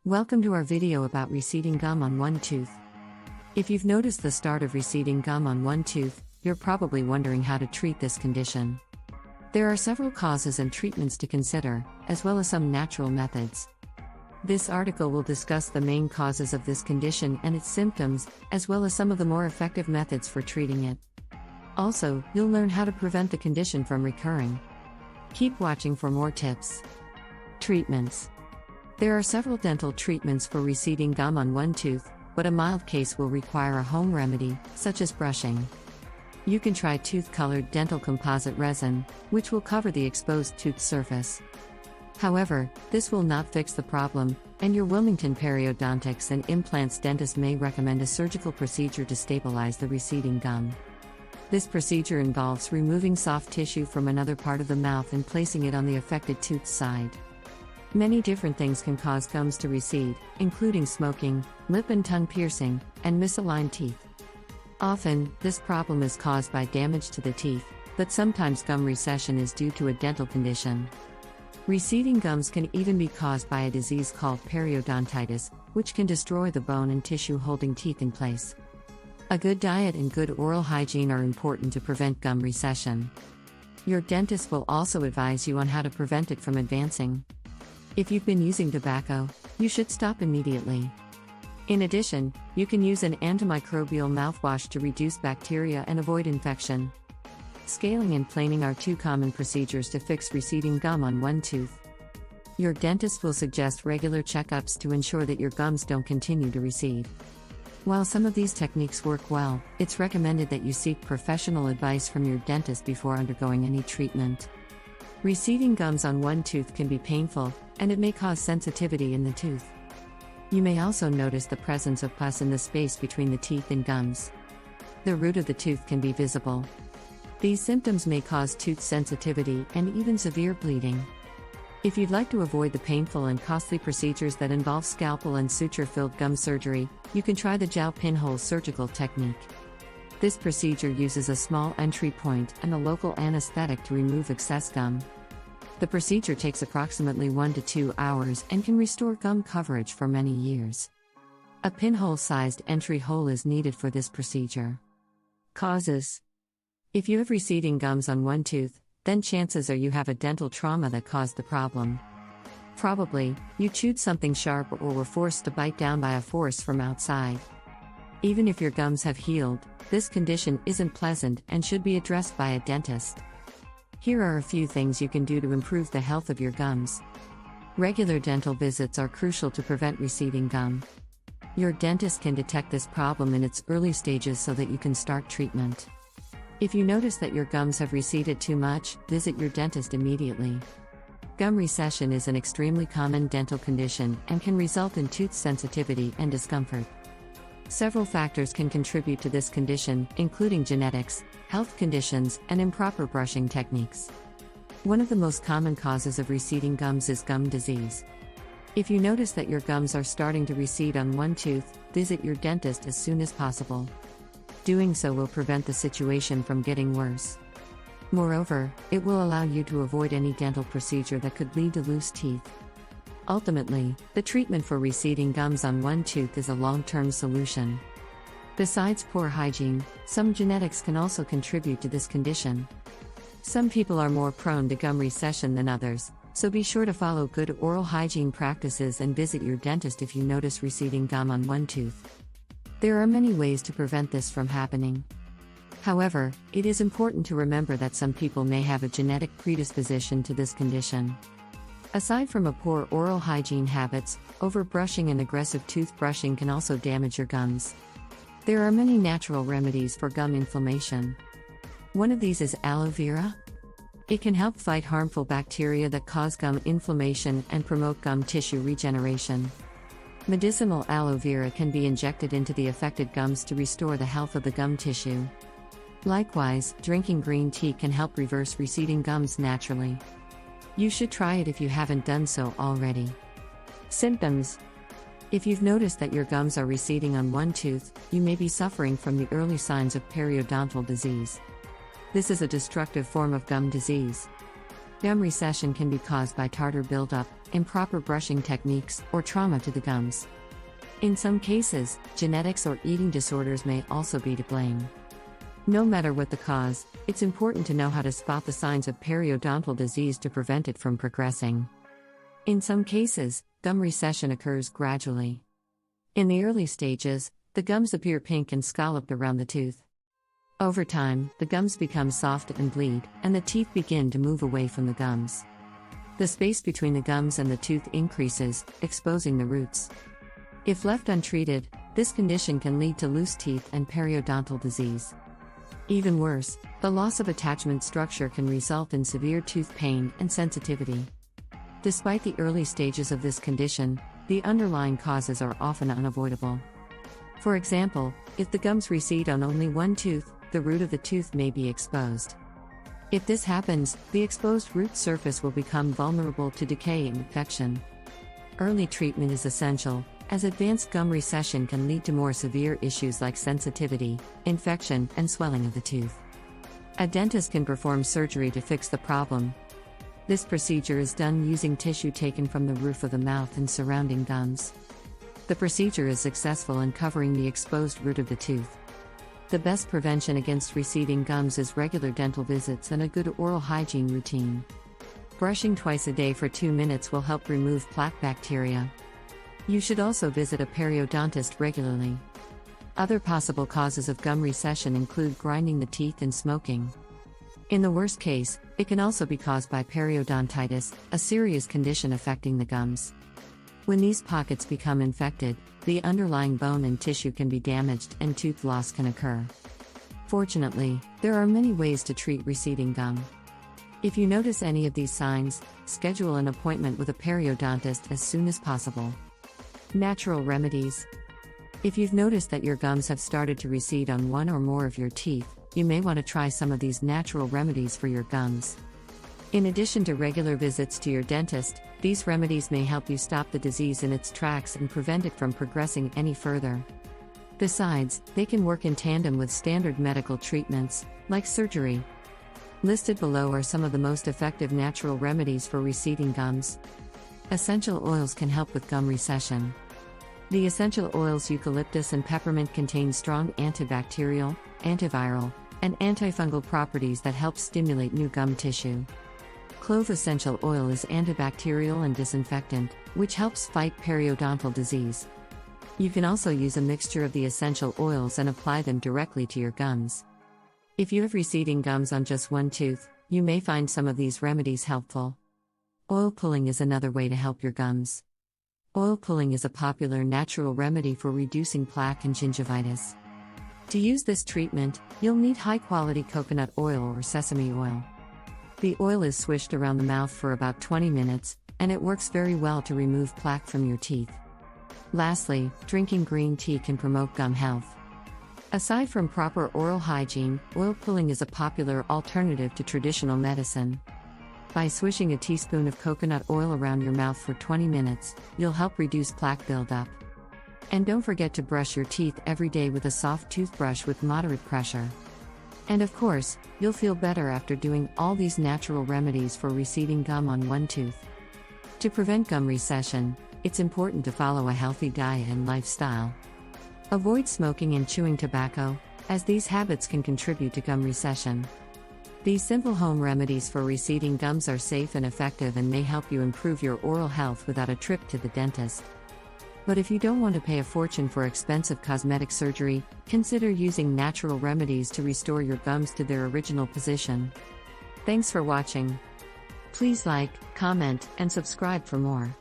Welcome to our video about receding gum on one tooth. If you've noticed the start of receding gum on one tooth, you're probably wondering how to treat this condition. There are several causes and treatments to consider, as well as some natural methods. This article will discuss the main causes of this condition and its symptoms, as well as some of the more effective methods for treating it. Also, you'll learn how to prevent the condition from recurring. Keep watching for more tips. Treatments. There are several dental treatments for receding gum on one tooth, but a mild case will require a home remedy, such as brushing. You can try tooth-colored dental composite resin, which will cover the exposed tooth surface. However, this will not fix the problem, and your Wilmington Periodontics and Implants dentist may recommend a surgical procedure to stabilize the receding gum. This procedure involves removing soft tissue from another part of the mouth and placing it on the affected tooth side. Many different things can cause gums to recede, including smoking, lip and tongue piercing, and misaligned teeth. Often, this problem is caused by damage to the teeth, but sometimes gum recession is due to a dental condition. Receding gums can even be caused by a disease called periodontitis, which can destroy the bone and tissue holding teeth in place. A good diet and good oral hygiene are important to prevent gum recession. Your dentist will also advise you on how to prevent it from advancing. If you've been using tobacco, you should stop immediately. In addition, you can use an antimicrobial mouthwash to reduce bacteria and avoid infection. Scaling and planing are two common procedures to fix receding gum on one tooth. Your dentist will suggest regular checkups to ensure that your gums don't continue to recede. While some of these techniques work well, it's recommended that you seek professional advice from your dentist before undergoing any treatment. Receding gums on one tooth can be painful, and it may cause sensitivity in the tooth. You may also notice the presence of pus in the space between the teeth and gums. The root of the tooth can be visible. These symptoms may cause tooth sensitivity and even severe bleeding. If you'd like to avoid the painful and costly procedures that involve scalpel and suture-filled gum surgery, you can try the Jiao pinhole surgical technique. This procedure uses a small entry point and a local anesthetic to remove excess gum. The procedure takes approximately 1 to 2 hours and can restore gum coverage for many years. A pinhole-sized entry hole is needed for this procedure. Causes. If you have receding gums on one tooth, then chances are you have a dental trauma that caused the problem. Probably, you chewed something sharp or were forced to bite down by a force from outside. Even if your gums have healed, this condition isn't pleasant and should be addressed by a dentist. Here are a few things you can do to improve the health of your gums. Regular dental visits are crucial to prevent receding gum. Your dentist can detect this problem in its early stages so that you can start treatment. If you notice that your gums have receded too much, visit your dentist immediately. Gum recession is an extremely common dental condition and can result in tooth sensitivity and discomfort. Several factors can contribute to this condition, including genetics, health conditions, and improper brushing techniques. One of the most common causes of receding gums is gum disease. If you notice that your gums are starting to recede on one tooth, visit your dentist as soon as possible. Doing so will prevent the situation from getting worse. Moreover, it will allow you to avoid any dental procedure that could lead to loose teeth. Ultimately, the treatment for receding gums on one tooth is a long-term solution. Besides poor hygiene, some genetics can also contribute to this condition. Some people are more prone to gum recession than others, so be sure to follow good oral hygiene practices and visit your dentist if you notice receding gum on one tooth. There are many ways to prevent this from happening. However, it is important to remember that some people may have a genetic predisposition to this condition. Aside from a poor oral hygiene habits, overbrushing and aggressive tooth brushing can also damage your gums. There are many natural remedies for gum inflammation. One of these is aloe vera. It can help fight harmful bacteria that cause gum inflammation and promote gum tissue regeneration. Medicinal aloe vera can be injected into the affected gums to restore the health of the gum tissue. Likewise, drinking green tea can help reverse receding gums naturally. You should try it if you haven't done so already. Symptoms. If you've noticed that your gums are receding on one tooth, you may be suffering from the early signs of periodontal disease. This is a destructive form of gum disease. Gum recession can be caused by tartar buildup, improper brushing techniques, or trauma to the gums. In some cases, genetics or eating disorders may also be to blame. No matter what the cause, it's important to know how to spot the signs of periodontal disease to prevent it from progressing. In some cases, gum recession occurs gradually. In the early stages, the gums appear pink and scalloped around the tooth. Over time, the gums become soft and bleed, and the teeth begin to move away from the gums. The space between the gums and the tooth increases, exposing the roots. If left untreated, this condition can lead to loose teeth and periodontal disease. Even worse, the loss of attachment structure can result in severe tooth pain and sensitivity. Despite the early stages of this condition, the underlying causes are often unavoidable. For example, if the gums recede on only one tooth, the root of the tooth may be exposed. If this happens, the exposed root surface will become vulnerable to decay and infection. Early treatment is essential, as advanced gum recession can lead to more severe issues like sensitivity, infection, and swelling of the tooth. A dentist can perform surgery to fix the problem. This procedure is done using tissue taken from the roof of the mouth and surrounding gums. The procedure is successful in covering the exposed root of the tooth. The best prevention against receding gums is regular dental visits and a good oral hygiene routine. Brushing twice a day for 2 minutes will help remove plaque bacteria. You should also visit a periodontist regularly. Other possible causes of gum recession include grinding the teeth and smoking. In the worst case, it can also be caused by periodontitis, a serious condition affecting the gums. When these pockets become infected, the underlying bone and tissue can be damaged and tooth loss can occur. Fortunately, there are many ways to treat receding gum. If you notice any of these signs, schedule an appointment with a periodontist as soon as possible. Natural remedies. If you've noticed that your gums have started to recede on one or more of your teeth, you may want to try some of these natural remedies for your gums. In addition to regular visits to your dentist, these remedies may help you stop the disease in its tracks and prevent it from progressing any further. Besides, they can work in tandem with standard medical treatments, like surgery. Listed below are some of the most effective natural remedies for receding gums. Essential oils can help with gum recession. The essential oils eucalyptus and peppermint contain strong antibacterial, antiviral, and antifungal properties that help stimulate new gum tissue. Clove essential oil is antibacterial and disinfectant, which helps fight periodontal disease. You can also use a mixture of the essential oils and apply them directly to your gums. If you have receding gums on just one tooth, you may find some of these remedies helpful. Oil pulling is another way to help your gums. Oil pulling is a popular natural remedy for reducing plaque and gingivitis. To use this treatment, you'll need high-quality coconut oil or sesame oil. The oil is swished around the mouth for about 20 minutes, and it works very well to remove plaque from your teeth. Lastly, drinking green tea can promote gum health. Aside from proper oral hygiene, oil pulling is a popular alternative to traditional medicine. By swishing a teaspoon of coconut oil around your mouth for 20 minutes, you'll help reduce plaque buildup. And don't forget to brush your teeth every day with a soft toothbrush with moderate pressure. And of course, you'll feel better after doing all these natural remedies for receding gum on one tooth. To prevent gum recession, it's important to follow a healthy diet and lifestyle. Avoid smoking and chewing tobacco, as these habits can contribute to gum recession. These simple home remedies for receding gums are safe and effective and may help you improve your oral health without a trip to the dentist. But if you don't want to pay a fortune for expensive cosmetic surgery, consider using natural remedies to restore your gums to their original position. Thanks for watching. Please like, comment, and subscribe for more.